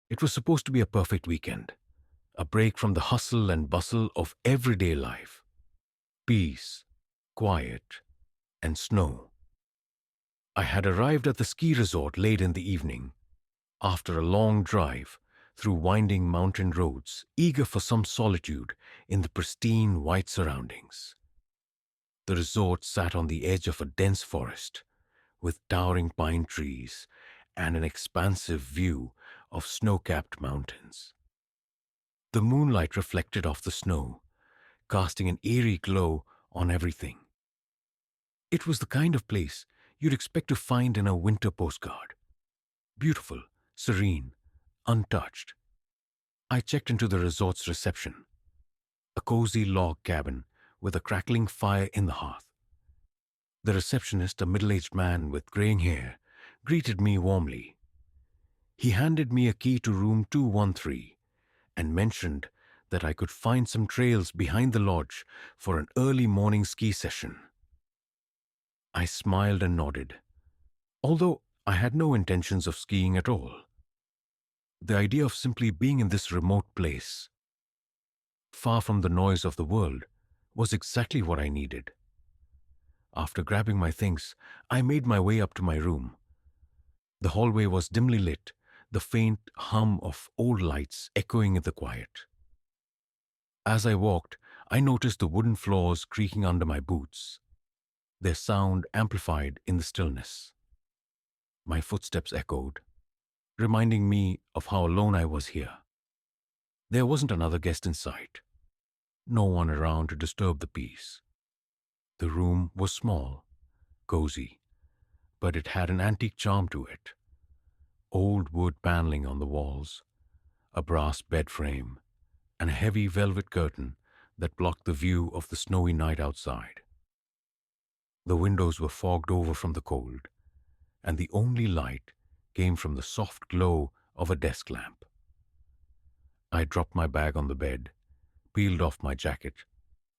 It was supposed to be a perfect weekend, a break from the hustle and bustle of everyday life. Peace, quiet, and snow. I had arrived at the ski resort late in the evening, after a long drive through winding mountain roads, eager for some solitude in the pristine white surroundings. The resort sat on the edge of a dense forest, with towering pine trees and an expansive view of snow-capped mountains. The moonlight reflected off the snow, casting an eerie glow on everything. It was the kind of place you'd expect to find in a winter postcard. Beautiful, serene, untouched. I checked into the resort's reception, a cozy log cabin with a crackling fire in the hearth. The receptionist, a middle-aged man with graying hair, greeted me warmly. He handed me a key to room 213 and mentioned that I could find some trails behind the lodge for an early morning ski session. I smiled and nodded, although I had no intentions of skiing at all. The idea of simply being in this remote place, far from the noise of the world, was exactly what I needed. After grabbing my things, I made my way up to my room. The hallway was dimly lit, the faint hum of old lights echoing in the quiet. As I walked, I noticed the wooden floors creaking under my boots, their sound amplified in the stillness. My footsteps echoed, reminding me of how alone I was here. There wasn't another guest in sight, no one around to disturb the peace. The room was small, cozy, but it had an antique charm to it. Old wood paneling on the walls, a brass bed frame, and a heavy velvet curtain that blocked the view of the snowy night outside. The windows were fogged over from the cold, and the only light came from the soft glow of a desk lamp. I dropped my bag on the bed, peeled off my jacket,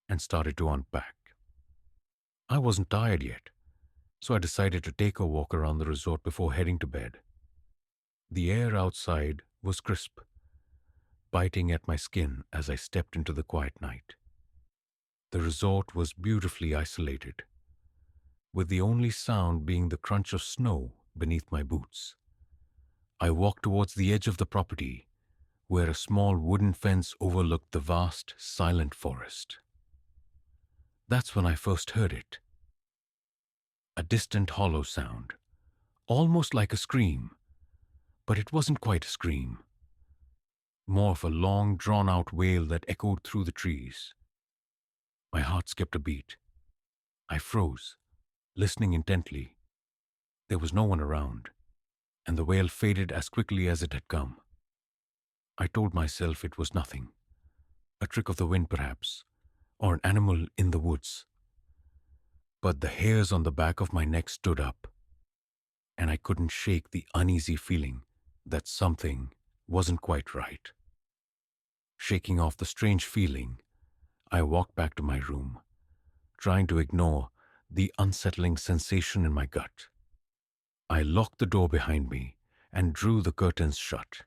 and started to unpack. I wasn't tired yet, so I decided to take a walk around the resort before heading to bed. The air outside was crisp, biting at my skin as I stepped into the quiet night. The resort was beautifully isolated, with the only sound being the crunch of snow beneath my boots. I walked towards the edge of the property, where a small wooden fence overlooked the vast, silent forest. That's when I first heard it. A distant hollow sound, almost like a scream, but it wasn't quite a scream. More of a long, drawn-out wail that echoed through the trees. My heart skipped a beat. I froze, listening intently. There was no one around, and the wail faded as quickly as it had come. I told myself it was nothing. A trick of the wind, perhaps, or an animal in the woods. But the hairs on the back of my neck stood up, and I couldn't shake the uneasy feeling that something wasn't quite right. Shaking off the strange feeling, I walked back to my room, trying to ignore the unsettling sensation in my gut. I locked the door behind me and drew the curtains shut.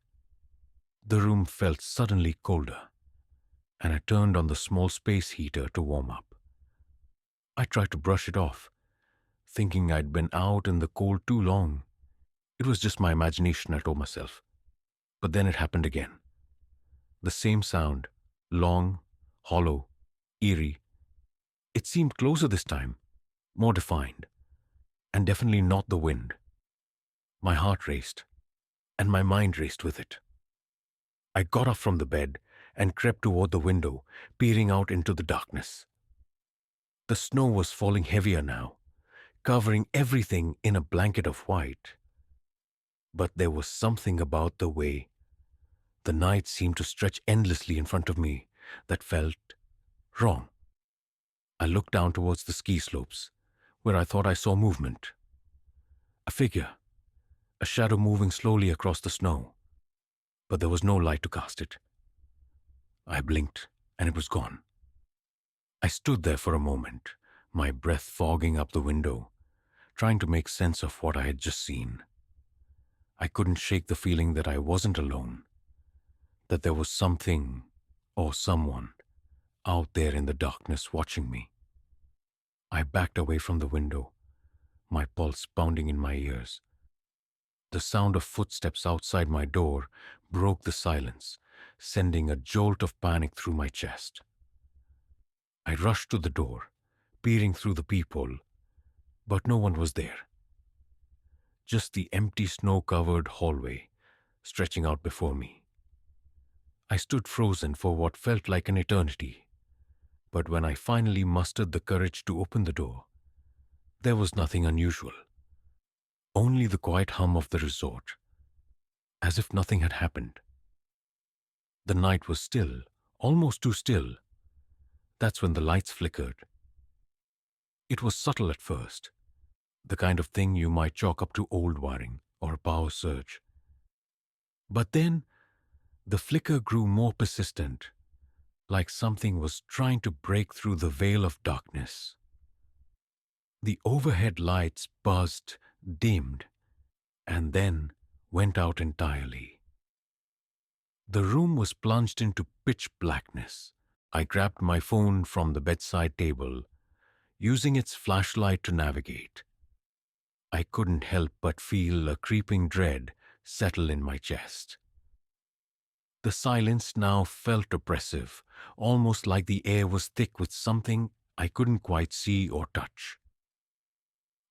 The room felt suddenly colder, and I turned on the small space heater to warm up. I tried to brush it off, thinking I'd been out in the cold too long. It was just my imagination, I told myself. But then it happened again. The same sound, long, hollow, eerie. It seemed closer this time, more defined, and definitely not the wind. My heart raced, and my mind raced with it. I got up from the bed and crept toward the window, peering out into the darkness. The snow was falling heavier now, covering everything in a blanket of white. But there was something about the way the night seemed to stretch endlessly in front of me that felt wrong. I looked down towards the ski slopes, where I thought I saw movement. A figure, a shadow moving slowly across the snow, but there was no light to cast it. I blinked, and it was gone. I stood there for a moment, my breath fogging up the window, trying to make sense of what I had just seen. I couldn't shake the feeling that I wasn't alone, that there was something or someone out there in the darkness watching me. I backed away from the window, my pulse pounding in my ears. The sound of footsteps outside my door broke the silence, sending a jolt of panic through my chest. I rushed to the door, peering through the peephole, but no one was there. Just the empty snow-covered hallway stretching out before me. I stood frozen for what felt like an eternity, but when I finally mustered the courage to open the door, there was nothing unusual. Only the quiet hum of the resort, as if nothing had happened. The night was still, almost too still. That's when the lights flickered. It was subtle at first, the kind of thing you might chalk up to old wiring or a power surge. But then, the flicker grew more persistent, like something was trying to break through the veil of darkness. The overhead lights buzzed, dimmed, and then went out entirely. The room was plunged into pitch blackness. I grabbed my phone from the bedside table, using its flashlight to navigate. I couldn't help but feel a creeping dread settle in my chest. The silence now felt oppressive, almost like the air was thick with something I couldn't quite see or touch.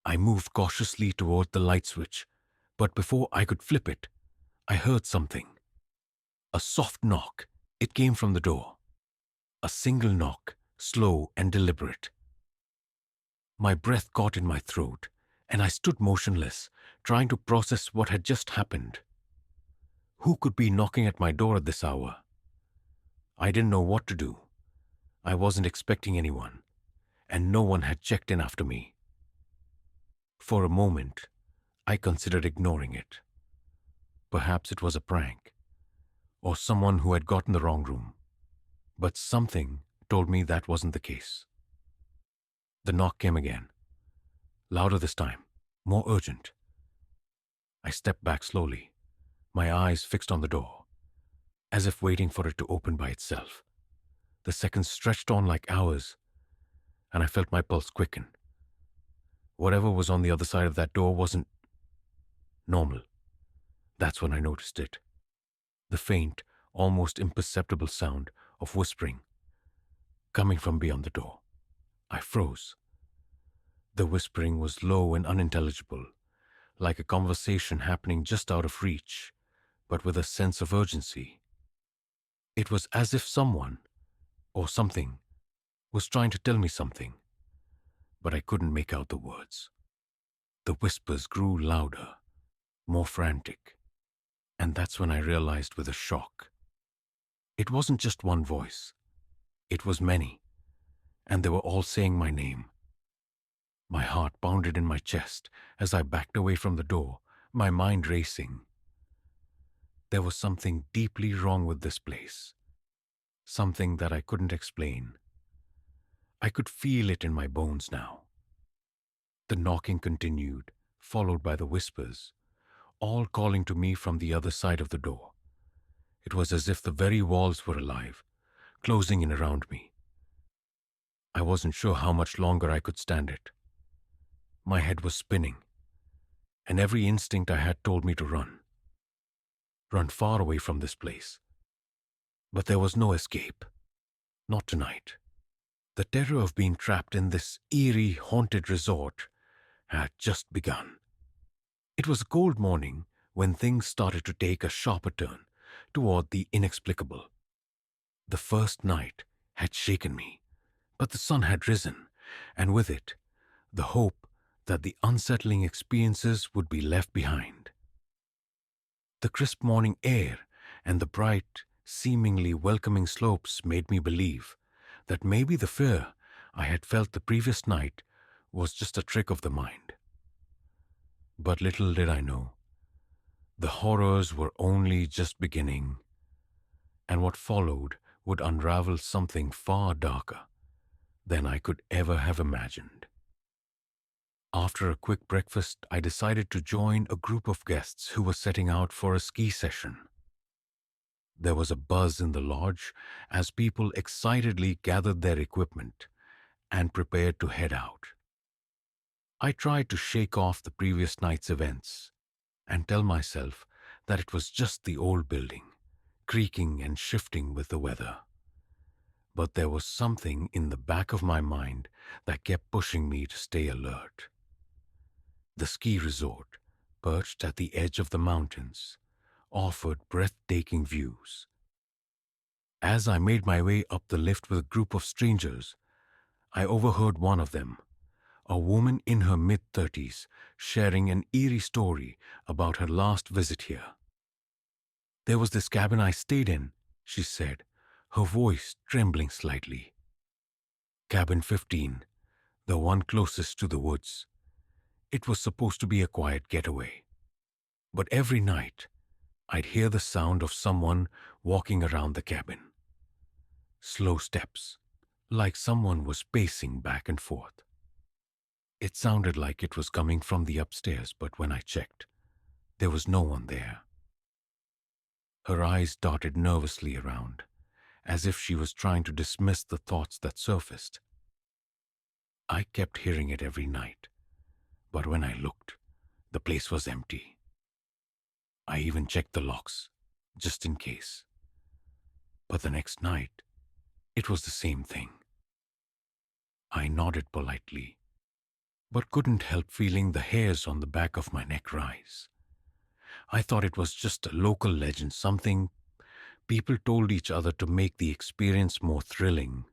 I moved cautiously toward the light switch, but before I could flip it, I heard something. A soft knock. It came from the door. A single knock, slow and deliberate. My breath caught in my throat, and I stood motionless, trying to process what had just happened. Who could be knocking at my door at this hour? I didn't know what to do. I wasn't expecting anyone, and no one had checked in after me. For a moment, I considered ignoring it. Perhaps it was a prank, or someone who had gotten the wrong room. But something told me that wasn't the case. The knock came again, louder this time, more urgent. I stepped back slowly, my eyes fixed on the door, as if waiting for it to open by itself. The seconds stretched on like hours, and I felt my pulse quicken. Whatever was on the other side of that door wasn't normal. That's when I noticed it. The faint, almost imperceptible sound of whispering coming from beyond the door. I froze. The whispering was low and unintelligible, like a conversation happening just out of reach, but with a sense of urgency. It was as if someone, or something, was trying to tell me something, but I couldn't make out the words. The whispers grew louder, more frantic, and that's when I realized with a shock. It wasn't just one voice. It was many, and they were all saying my name. My heart pounded in my chest as I backed away from the door, my mind racing. There was something deeply wrong with this place, something that I couldn't explain. I could feel it in my bones now. The knocking continued, followed by the whispers, all calling to me from the other side of the door. It was as if the very walls were alive, closing in around me. I wasn't sure how much longer I could stand it. My head was spinning, and every instinct I had told me to run. Run far away from this place. But there was no escape. Not tonight. The terror of being trapped in this eerie, haunted resort had just begun. It was a cold morning when things started to take a sharper turn toward the inexplicable. The first night had shaken me, but the sun had risen, and with it, the hope that the unsettling experiences would be left behind. The crisp morning air and the bright, seemingly welcoming slopes made me believe that maybe the fear I had felt the previous night was just a trick of the mind. But little did I know, the horrors were only just beginning, and what followed would unravel something far darker than I could ever have imagined. After a quick breakfast, I decided to join a group of guests who were setting out for a ski session. There was a buzz in the lodge as people excitedly gathered their equipment and prepared to head out. I tried to shake off the previous night's events and tell myself that it was just the old building, creaking and shifting with the weather. But there was something in the back of my mind that kept pushing me to stay alert. The ski resort, perched at the edge of the mountains, offered breathtaking views. As I made my way up the lift with a group of strangers, I overheard one of them, a woman in her mid-30s, sharing an eerie story about her last visit here. "There was this cabin I stayed in," she said, her voice trembling slightly. "Cabin 15, the one closest to the woods. It was supposed to be a quiet getaway. But every night, I'd hear the sound of someone walking around the cabin. Slow steps, like someone was pacing back and forth. It sounded like it was coming from the upstairs, but when I checked, there was no one there." Her eyes darted nervously around, as if she was trying to dismiss the thoughts that surfaced. I kept hearing it every night, but when I looked, the place was empty. I even checked the locks, just in case. But the next night, it was the same thing. I nodded politely, but couldn't help feeling the hairs on the back of my neck rise. I thought it was just a local legend, something people told each other to make the experience more thrilling.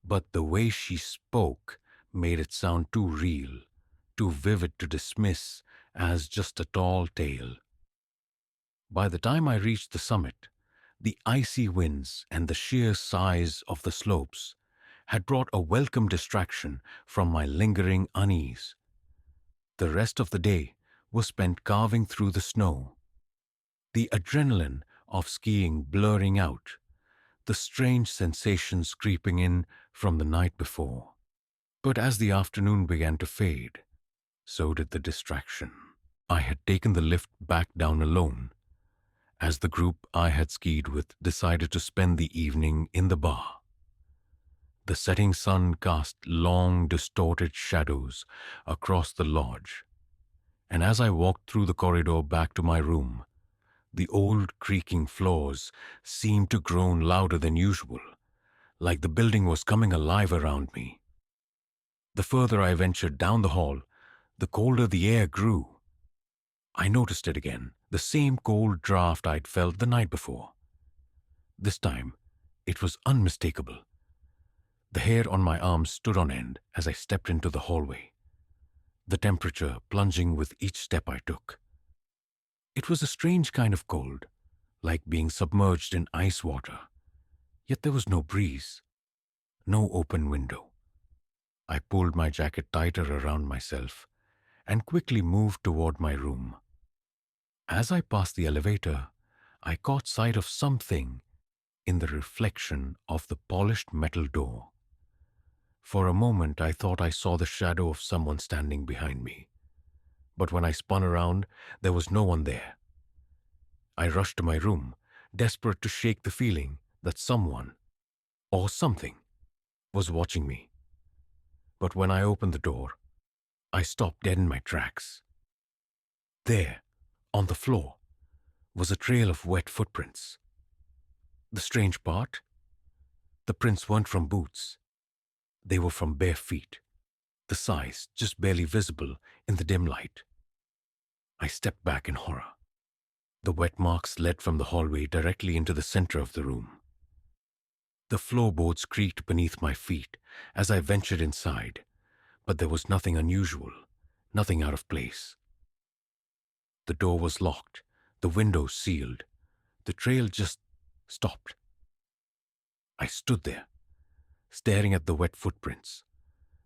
But the way she spoke made it sound too real, too vivid to dismiss as just a tall tale. By the time I reached the summit, the icy winds and the sheer size of the slopes had brought a welcome distraction from my lingering unease. The rest of the day was spent carving through the snow, the adrenaline of skiing blurring out, the strange sensations creeping in from the night before. But as the afternoon began to fade, so did the distraction. I had taken the lift back down alone, as the group I had skied with decided to spend the evening in the bar. The setting sun cast long, distorted shadows across the lodge, and as I walked through the corridor back to my room, the old creaking floors seemed to groan louder than usual, like the building was coming alive around me. The further I ventured down the hall, the colder the air grew. I noticed it again, the same cold draft I'd felt the night before. This time, it was unmistakable. The hair on my arms stood on end as I stepped into the hallway, the temperature plunging with each step I took. It was a strange kind of cold, like being submerged in ice water. Yet there was no breeze, no open window. I pulled my jacket tighter around myself and quickly moved toward my room. As I passed the elevator, I caught sight of something in the reflection of the polished metal door. For a moment, I thought I saw the shadow of someone standing behind me. But when I spun around, there was no one there. I rushed to my room, desperate to shake the feeling that someone, or something, was watching me. But when I opened the door, I stopped dead in my tracks. There, on the floor, was a trail of wet footprints. The strange part? The prints weren't from boots. They were from bare feet, the size just barely visible in the dim light. I stepped back in horror. The wet marks led from the hallway directly into the center of the room. The floorboards creaked beneath my feet as I ventured inside, but there was nothing unusual, nothing out of place. The door was locked, the windows sealed. The trail just stopped. I stood there, staring at the wet footprints,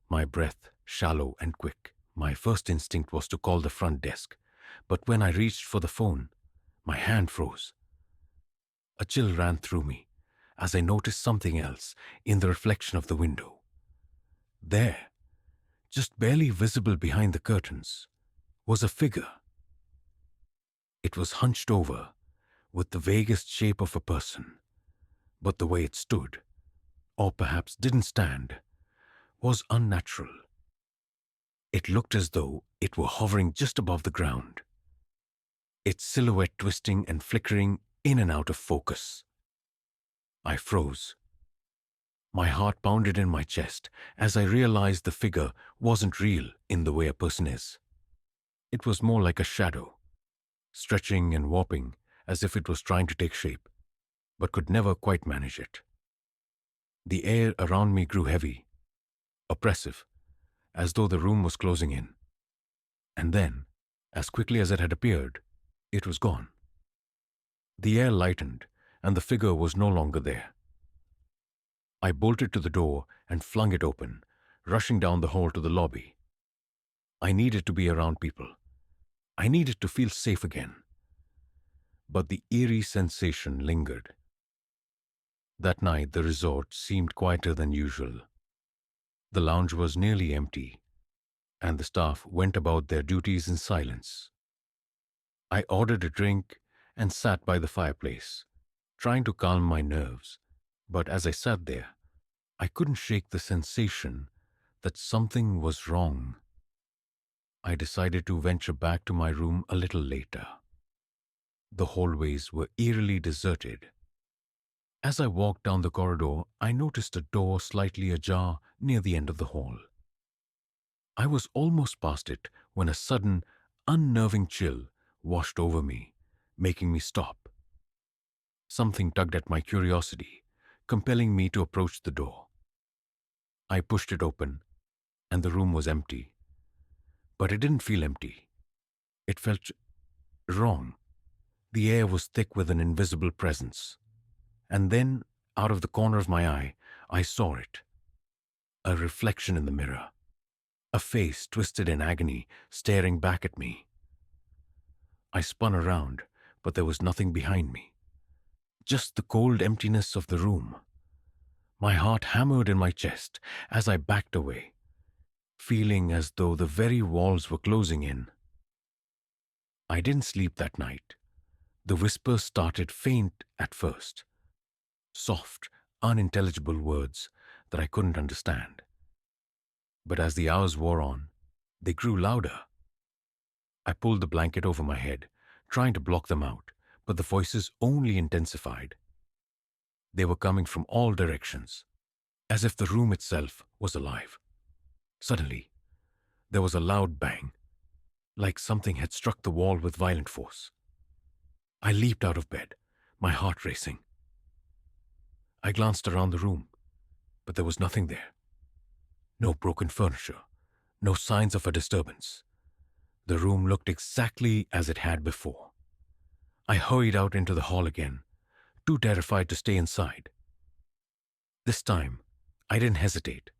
my breath shallow and quick. My first instinct was to call the front desk, but when I reached for the phone, my hand froze. A chill ran through me as I noticed something else in the reflection of the window. There, just barely visible behind the curtains, was a figure. It was hunched over, with the vaguest shape of a person, but the way it stood, or perhaps didn't stand, was unnatural. It looked as though it were hovering just above the ground, its silhouette twisting and flickering in and out of focus. I froze. My heart pounded in my chest as I realized the figure wasn't real in the way a person is. It was more like a shadow, stretching and warping as if it was trying to take shape, but could never quite manage it. The air around me grew heavy, oppressive, as though the room was closing in. And then, as quickly as it had appeared, it was gone. The air lightened, and the figure was no longer there. I bolted to the door and flung it open, rushing down the hall to the lobby. I needed to be around people. I needed to feel safe again. But the eerie sensation lingered. That night, the resort seemed quieter than usual. The lounge was nearly empty, and the staff went about their duties in silence. I ordered a drink and sat by the fireplace, trying to calm my nerves, but as I sat there, I couldn't shake the sensation that something was wrong. I decided to venture back to my room a little later. The hallways were eerily deserted. As I walked down the corridor, I noticed a door slightly ajar near the end of the hall. I was almost past it when a sudden, unnerving chill washed over me, making me stop. Something tugged at my curiosity, compelling me to approach the door. I pushed it open, and the room was empty. But it didn't feel empty. It felt wrong. The air was thick with an invisible presence. And then, out of the corner of my eye, I saw it. A reflection in the mirror. A face twisted in agony, staring back at me. I spun around, but there was nothing behind me. Just the cold emptiness of the room. My heart hammered in my chest as I backed away, feeling as though the very walls were closing in. I didn't sleep that night. The whispers started faint at first. Soft, unintelligible words that I couldn't understand. But as the hours wore on, they grew louder. I pulled the blanket over my head, trying to block them out, but the voices only intensified. They were coming from all directions, as if the room itself was alive. Suddenly, there was a loud bang, like something had struck the wall with violent force. I leaped out of bed, my heart racing. I glanced around the room, but there was nothing there. No broken furniture, no signs of a disturbance. The room looked exactly as it had before. I hurried out into the hall again, too terrified to stay inside. This time, I didn't hesitate.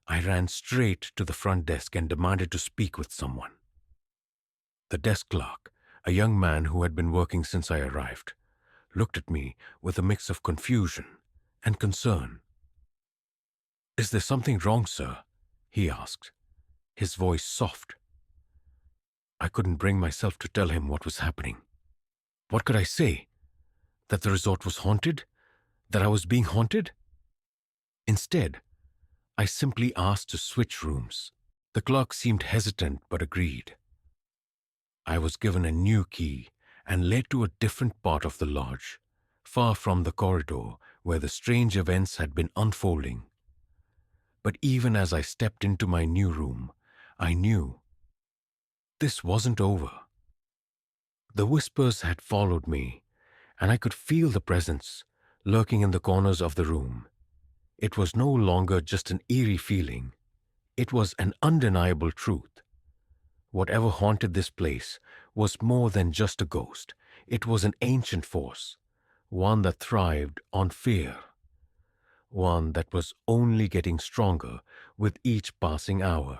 I ran straight to the front desk and demanded to speak with someone. The desk clerk, a young man who had been working since I arrived, looked at me with a mix of confusion and concern. "Is there something wrong, sir?" he asked, his voice soft. I couldn't bring myself to tell him what was happening. What could I say? That the resort was haunted? That I was being haunted? Instead, I simply asked to switch rooms. The clerk seemed hesitant but agreed. I was given a new key and led to a different part of the lodge, far from the corridor where the strange events had been unfolding. But even as I stepped into my new room, I knew this wasn't over. The whispers had followed me, and I could feel the presence lurking in the corners of the room. It was no longer just an eerie feeling. It was an undeniable truth. Whatever haunted this place was more than just a ghost. It was an ancient force, one that thrived on fear, one that was only getting stronger with each passing hour.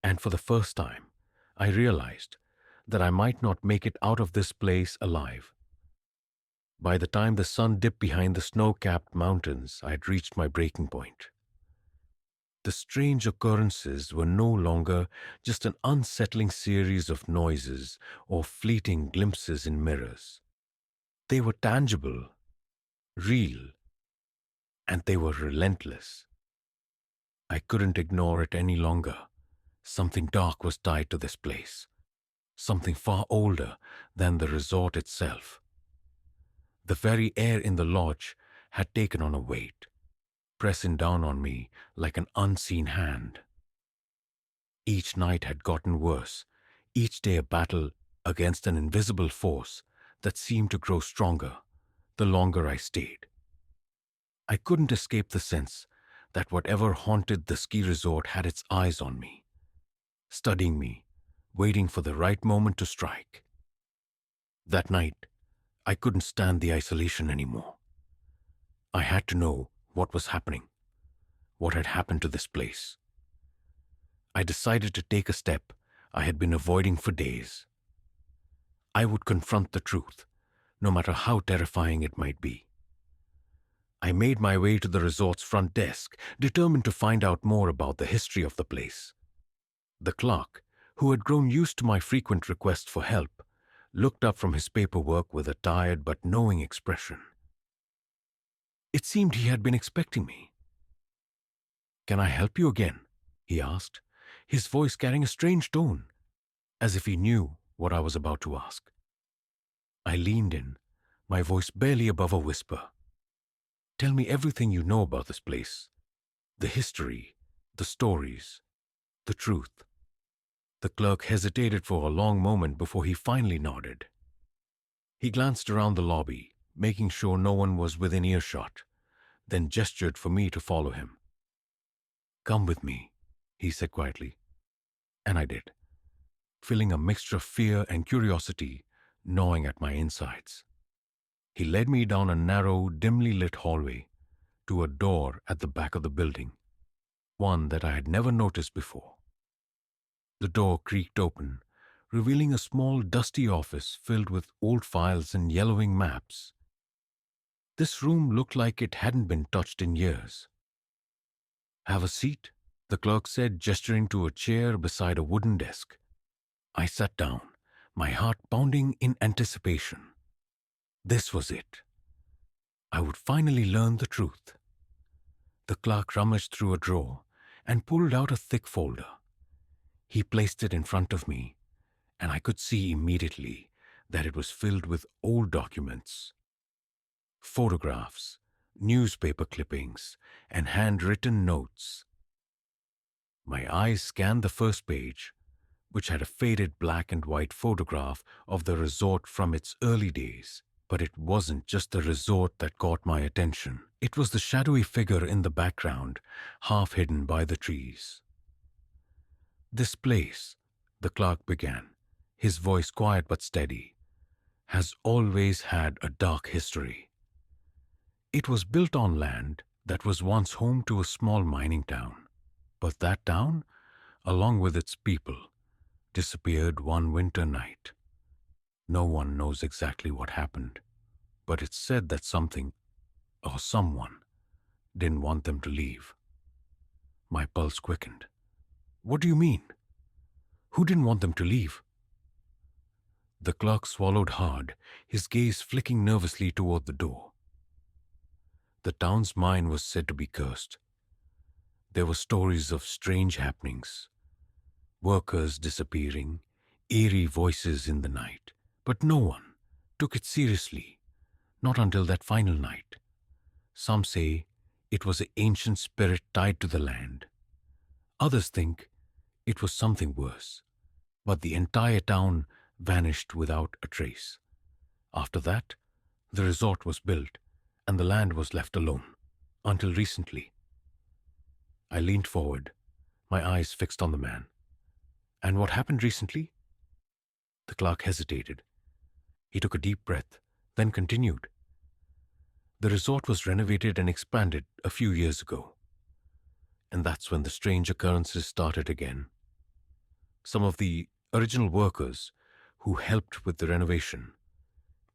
And for the first time, I realized that I might not make it out of this place alive. By the time the sun dipped behind the snow-capped mountains, I had reached my breaking point. The strange occurrences were no longer just an unsettling series of noises or fleeting glimpses in mirrors. They were tangible, real, and they were relentless. I couldn't ignore it any longer. Something dark was tied to this place, something far older than the resort itself. The very air in the lodge had taken on a weight, pressing down on me like an unseen hand. Each night had gotten worse, each day a battle against an invisible force that seemed to grow stronger the longer I stayed. I couldn't escape the sense that whatever haunted the ski resort had its eyes on me, studying me, waiting for the right moment to strike. That night, I couldn't stand the isolation anymore. I had to know what was happening, what had happened to this place. I decided to take a step I had been avoiding for days. I would confront the truth, no matter how terrifying it might be. I made my way to the resort's front desk, determined to find out more about the history of the place. The clerk, who had grown used to my frequent requests for help, looked up from his paperwork with a tired but knowing expression. It seemed he had been expecting me. "Can I help you again?" he asked, his voice carrying a strange tone, as if he knew what I was about to ask. I leaned in, my voice barely above a whisper. "Tell me everything you know about this place. The history, the stories, the truth." The clerk hesitated for a long moment before he finally nodded. He glanced around the lobby, making sure no one was within earshot, then gestured for me to follow him. "Come with me," he said quietly. And I did, feeling a mixture of fear and curiosity gnawing at my insides. He led me down a narrow, dimly lit hallway to a door at the back of the building, one that I had never noticed before. The door creaked open, revealing a small, dusty office filled with old files and yellowing maps. This room looked like it hadn't been touched in years. "Have a seat," the clerk said, gesturing to a chair beside a wooden desk. I sat down, my heart pounding in anticipation. This was it. I would finally learn the truth. The clerk rummaged through a drawer and pulled out a thick folder. He placed it in front of me, and I could see immediately that it was filled with old documents, photographs, newspaper clippings, and handwritten notes. My eyes scanned the first page, which had a faded black and white photograph of the resort from its early days. But it wasn't just the resort that caught my attention. It was the shadowy figure in the background, half hidden by the trees. "This place," the clerk began, his voice quiet but steady, "has always had a dark history. It was built on land that was once home to a small mining town. But that town, along with its people, disappeared one winter night. No one knows exactly what happened, but it's said that something, or someone, didn't want them to leave." My pulse quickened. "What do you mean? Who didn't want them to leave?" The clerk swallowed hard, his gaze flicking nervously toward the door. The town's mine was said to be cursed. There were stories of strange happenings, workers disappearing, eerie voices in the night, but no one took it seriously, not until that final night. Some say it was an ancient spirit tied to the land. Others think it was something worse, but the entire town vanished without a trace. After that, the resort was built and the land was left alone, until recently. I leaned forward, my eyes fixed on the man. "And what happened recently?" The clerk hesitated. He took a deep breath, then continued. "The resort was renovated and expanded a few years ago. And that's when the strange occurrences started again. Some of the original workers who helped with the renovation,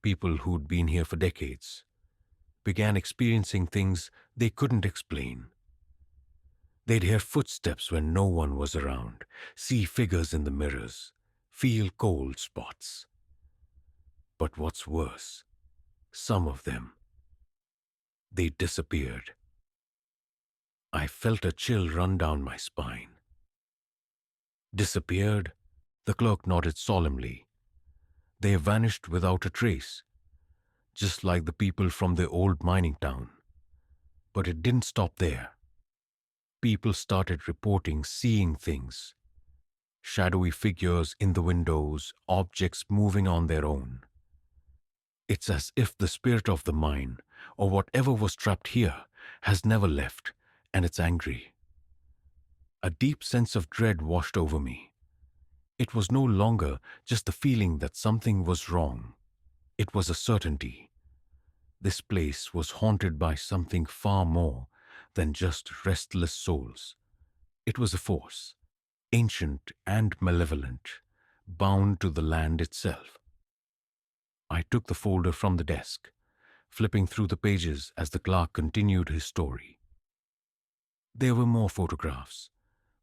people who'd been here for decades, began experiencing things they couldn't explain. They'd hear footsteps when no one was around, see figures in the mirrors, feel cold spots. But what's worse, some of them, they disappeared. I felt a chill run down my spine. Disappeared? The clerk nodded solemnly. They vanished without a trace, just like the people from the old mining town. But it didn't stop there. People started reporting seeing things. Shadowy figures in the windows, objects moving on their own. It's as if the spirit of the mine, or whatever was trapped here, has never left, and it's angry. A deep sense of dread washed over me. It was no longer just the feeling that something was wrong. It was a certainty. This place was haunted by something far more than just restless souls. It was a force, ancient and malevolent, bound to the land itself. I took the folder from the desk, flipping through the pages as the clerk continued his story. There were more photographs,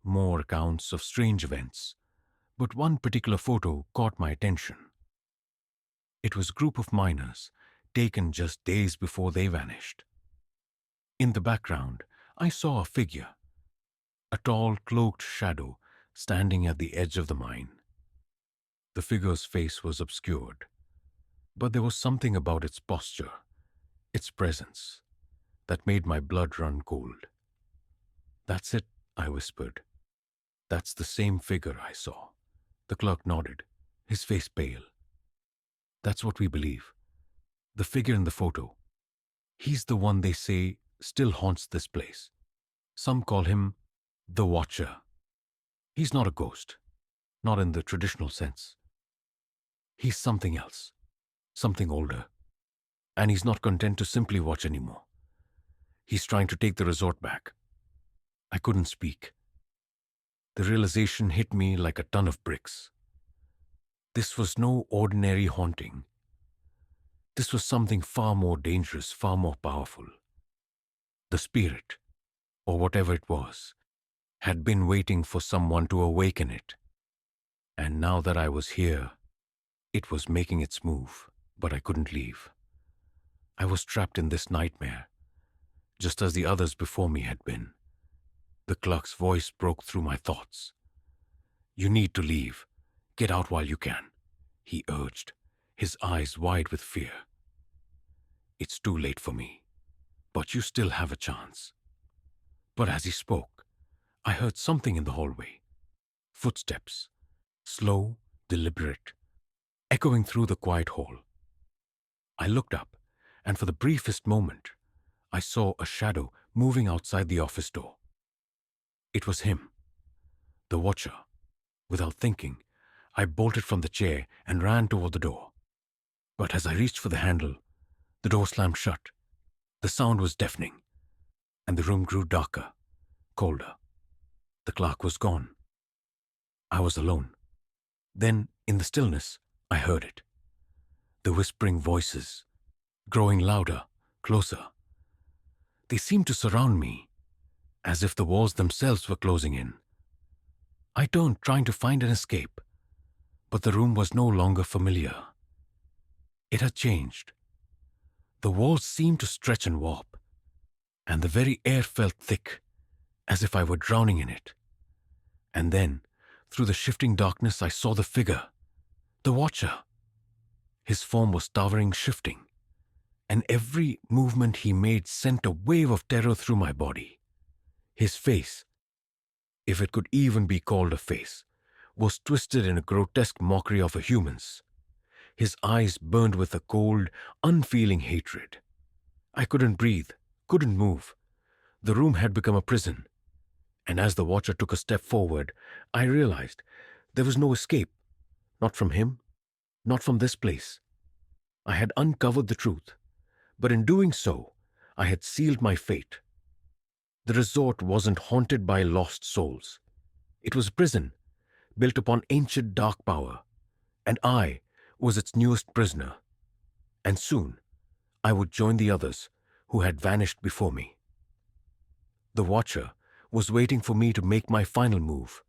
more accounts of strange events, but one particular photo caught my attention. It was a group of miners, taken just days before they vanished. In the background, I saw a figure, a tall, cloaked shadow standing at the edge of the mine. The figure's face was obscured, but there was something about its posture, its presence, that made my blood run cold. "That's it," I whispered. "That's the same figure I saw." The clerk nodded, his face pale. "That's what we believe. The figure in the photo. He's the one they say still haunts this place. Some call him the Watcher. He's not a ghost, not in the traditional sense. He's something else, something older. And he's not content to simply watch anymore. He's trying to take the resort back." I couldn't speak. The realization hit me like a ton of bricks. This was no ordinary haunting. This was something far more dangerous, far more powerful. The spirit, or whatever it was, had been waiting for someone to awaken it. And now that I was here, it was making its move, but I couldn't leave. I was trapped in this nightmare, just as the others before me had been. The clerk's voice broke through my thoughts. "You need to leave. Get out while you can," he urged, his eyes wide with fear. "It's too late for me, but you still have a chance." But as he spoke, I heard something in the hallway. Footsteps, slow, deliberate, echoing through the quiet hall. I looked up, and for the briefest moment, I saw a shadow moving outside the office door. It was him, the Watcher. Without thinking, I bolted from the chair and ran toward the door. But as I reached for the handle, the door slammed shut. The sound was deafening, and the room grew darker, colder. The clerk was gone. I was alone. Then, in the stillness, I heard it. The whispering voices, growing louder, closer. They seemed to surround me, as if the walls themselves were closing in. I turned, trying to find an escape, but the room was no longer familiar. It had changed. The walls seemed to stretch and warp, and the very air felt thick, as if I were drowning in it. And then, through the shifting darkness, I saw the figure, the Watcher. His form was towering, shifting, and every movement he made sent a wave of terror through my body. His face, if it could even be called a face, was twisted in a grotesque mockery of a human's. His eyes burned with a cold, unfeeling hatred. I couldn't breathe, couldn't move. The room had become a prison. And as the Watcher took a step forward, I realized there was no escape. Not from him, not from this place. I had uncovered the truth, but in doing so, I had sealed my fate. The resort wasn't haunted by lost souls. It was a prison, built upon ancient dark power, and I was its newest prisoner. And soon, I would join the others who had vanished before me. The Watcher was waiting for me to make my final move.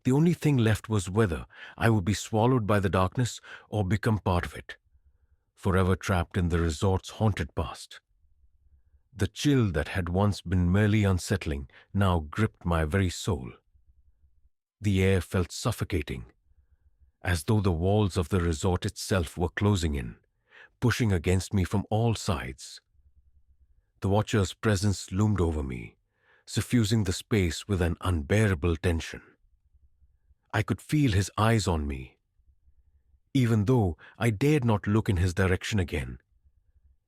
The only thing left was whether I would be swallowed by the darkness or become part of it, forever trapped in the resort's haunted past. The chill that had once been merely unsettling now gripped my very soul. The air felt suffocating, as though the walls of the resort itself were closing in, pushing against me from all sides. The watcher's presence loomed over me, suffusing the space with an unbearable tension. I could feel his eyes on me. Even though I dared not look in his direction again,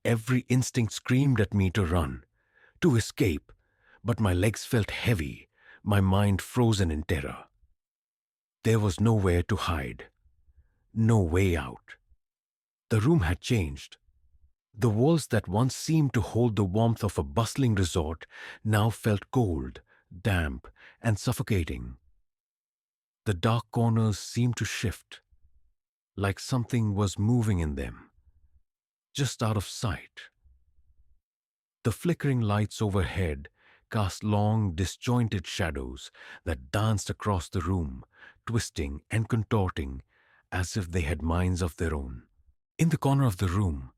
every instinct screamed at me to run, to escape, but my legs felt heavy, my mind frozen in terror. There was nowhere to hide, no way out. The room had changed. The walls that once seemed to hold the warmth of a bustling resort now felt cold, damp, and suffocating. The dark corners seemed to shift, like something was moving in them, just out of sight. The flickering lights overhead cast long, disjointed shadows that danced across the room, twisting and contorting as if they had minds of their own. In the corner of the room,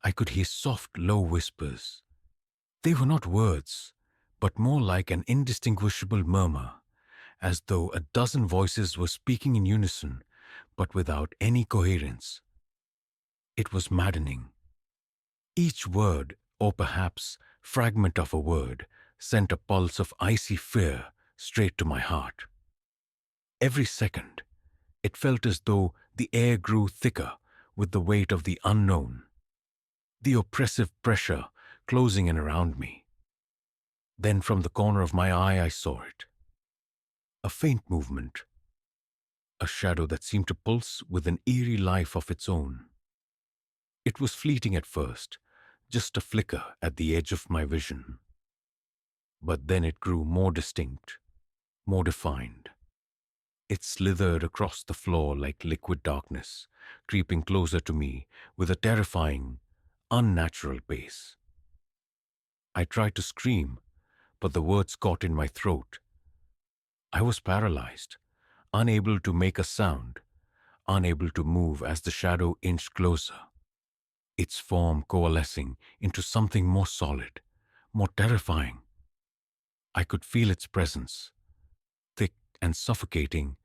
I could hear soft, low whispers. They were not words, but more like an indistinguishable murmur, as though a dozen voices were speaking in unison, but without any coherence. It was maddening. Each word, or perhaps fragment of a word, sent a pulse of icy fear straight to my heart. Every second, it felt as though the air grew thicker with the weight of the unknown, the oppressive pressure closing in around me. Then from the corner of my eye I saw it. A faint movement, a shadow that seemed to pulse with an eerie life of its own. It was fleeting at first, just a flicker at the edge of my vision. But then it grew more distinct, more defined. It slithered across the floor like liquid darkness, creeping closer to me with a terrifying, unnatural pace. I tried to scream, but the words caught in my throat. I was paralyzed, unable to make a sound, unable to move as the shadow inched closer, its form coalescing into something more solid, more terrifying. I could feel its presence, thick and suffocating,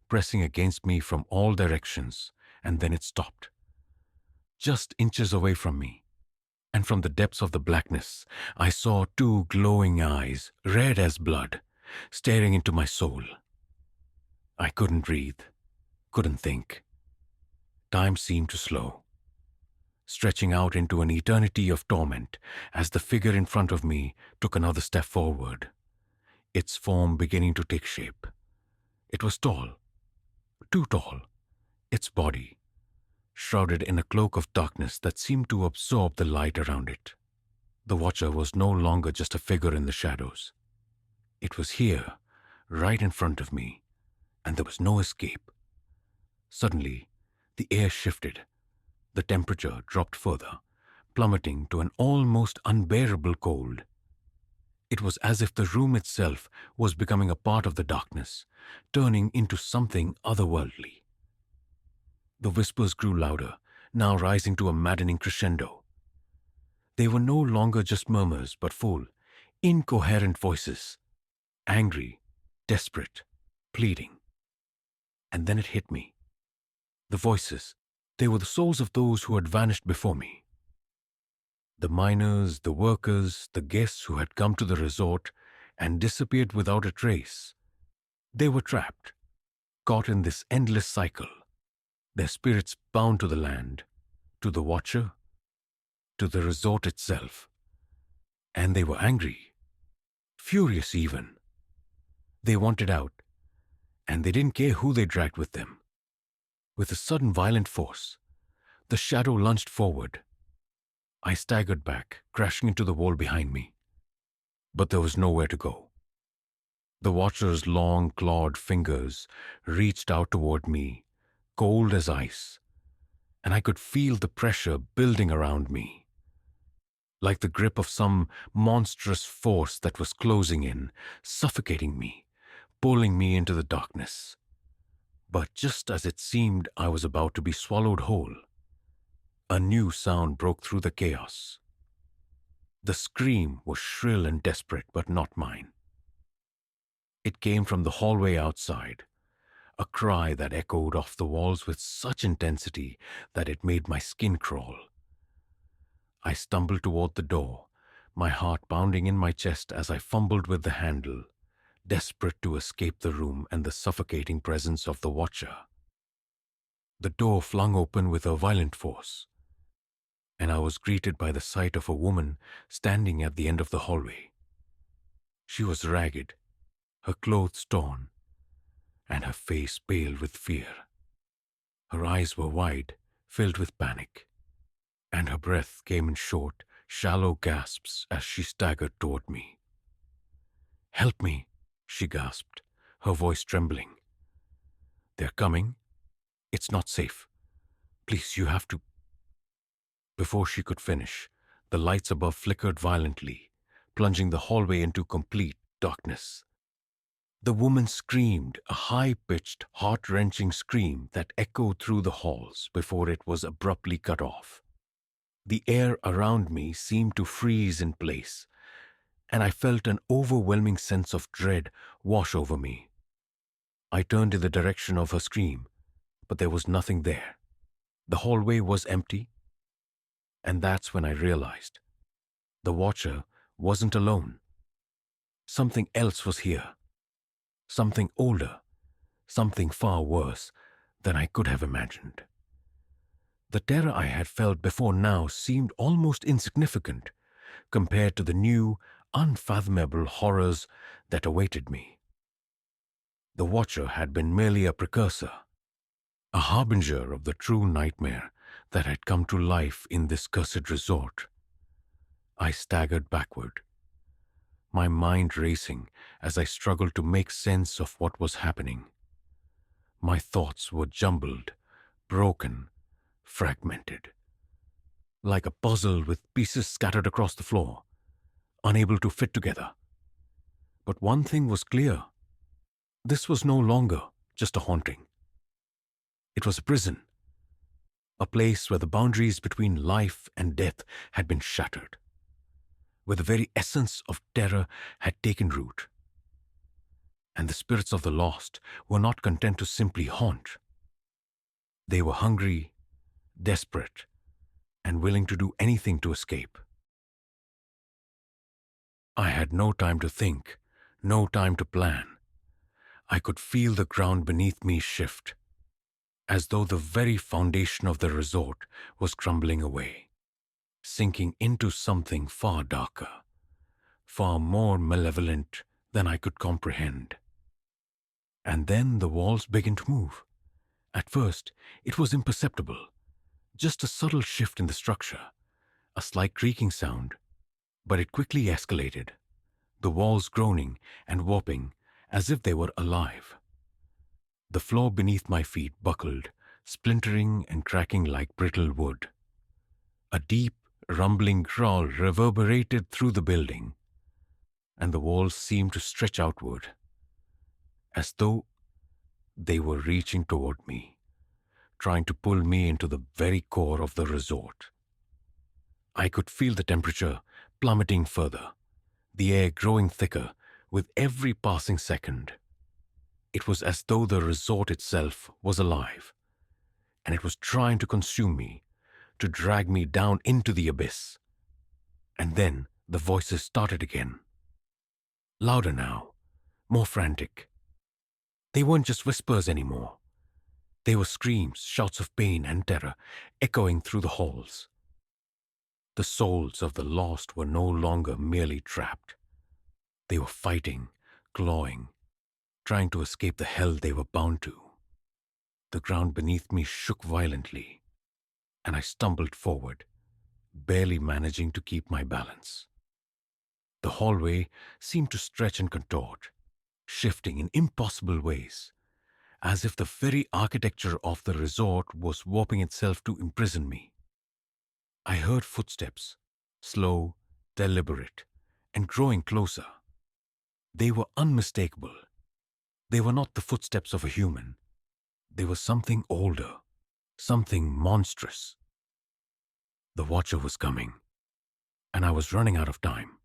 pressing against me from all directions, and then it stopped, just inches away from me. And from the depths of the blackness, I saw two glowing eyes, red as blood, staring into my soul. I couldn't breathe, couldn't think. Time seemed to slow, stretching out into an eternity of torment as the figure in front of me took another step forward, its form beginning to take shape. It was tall, too tall, its body shrouded in a cloak of darkness that seemed to absorb the light around it. The watcher was no longer just a figure in the shadows. It was here, right in front of me, and there was no escape. Suddenly, the air shifted. The temperature dropped further, plummeting to an almost unbearable cold. It was as if the room itself was becoming a part of the darkness, turning into something otherworldly. The whispers grew louder, now rising to a maddening crescendo. They were no longer just murmurs, but full, incoherent voices, angry, desperate, pleading. And then it hit me. The voices, they were the souls of those who had vanished before me. The miners, the workers, the guests who had come to the resort and disappeared without a trace. They were trapped, caught in this endless cycle, their spirits bound to the land, to the watcher, to the resort itself. And they were angry, furious even. They wanted out, and they didn't care who they dragged with them. With a sudden violent force, the shadow lunged forward. I staggered back, crashing into the wall behind me. But there was nowhere to go. The watcher's long, clawed fingers reached out toward me, cold as ice, and I could feel the pressure building around me. like the grip of some monstrous force that was closing in, suffocating me, pulling me into the darkness. But just as it seemed I was about to be swallowed whole, a new sound broke through the chaos. The scream was shrill and desperate, but not mine. It came from the hallway outside, a cry that echoed off the walls with such intensity that it made my skin crawl. I stumbled toward the door, my heart pounding in my chest as I fumbled with the handle, desperate to escape the room and the suffocating presence of the watcher. The door flung open with a violent force, and I was greeted by the sight of a woman standing at the end of the hallway. She was ragged, her clothes torn, and her face pale with fear. Her eyes were wide, filled with panic, and her breath came in short, shallow gasps as she staggered toward me. "Help me," she gasped, her voice trembling. "They're coming. It's not safe. Please, you have to—" Before she could finish, the lights above flickered violently, plunging the hallway into complete darkness. The woman screamed, a high-pitched, heart-wrenching scream that echoed through the halls before it was abruptly cut off. The air around me seemed to freeze in place, and I felt an overwhelming sense of dread wash over me. I turned in the direction of her scream, but there was nothing there. The hallway was empty, and that's when I realized the watcher wasn't alone. Something else was here. Something older, something far worse than I could have imagined. The terror I had felt before now seemed almost insignificant compared to the new, unfathomable horrors that awaited me. The watcher had been merely a precursor, a harbinger of the true nightmare that had come to life in this cursed resort. I staggered backward, my mind racing as I struggled to make sense of what was happening. My thoughts were jumbled, broken, fragmented, like a puzzle with pieces scattered across the floor, unable to fit together. But one thing was clear. This was no longer just a haunting. It was a prison, a place where the boundaries between life and death had been shattered, where the very essence of terror had taken root. And the spirits of the lost were not content to simply haunt. They were hungry, desperate, and willing to do anything to escape. I had no time to think, no time to plan. I could feel the ground beneath me shift, as though the very foundation of the resort was crumbling away, sinking into something far darker, far more malevolent than I could comprehend. And then the walls began to move. At first, it was imperceptible, just a subtle shift in the structure, a slight creaking sound, but it quickly escalated, the walls groaning and warping as if they were alive. The floor beneath my feet buckled, splintering and cracking like brittle wood. A deep, rumbling growl reverberated through the building, and the walls seemed to stretch outward, as though they were reaching toward me, trying to pull me into the very core of the resort. I could feel the temperature plummeting further, the air growing thicker with every passing second. It was as though the resort itself was alive, and it was trying to consume me, to drag me down into the abyss. And then the voices started again. Louder now, more frantic. They weren't just whispers anymore. They were screams, shouts of pain and terror echoing through the halls. The souls of the lost were no longer merely trapped. They were fighting, clawing, trying to escape the hell they were bound to. The ground beneath me shook violently, and I stumbled forward, barely managing to keep my balance. The hallway seemed to stretch and contort, shifting in impossible ways, as if the very architecture of the resort was warping itself to imprison me. I heard footsteps, slow, deliberate, and growing closer. They were unmistakable. They were not the footsteps of a human. They were something older, something monstrous. The watcher was coming, and I was running out of time.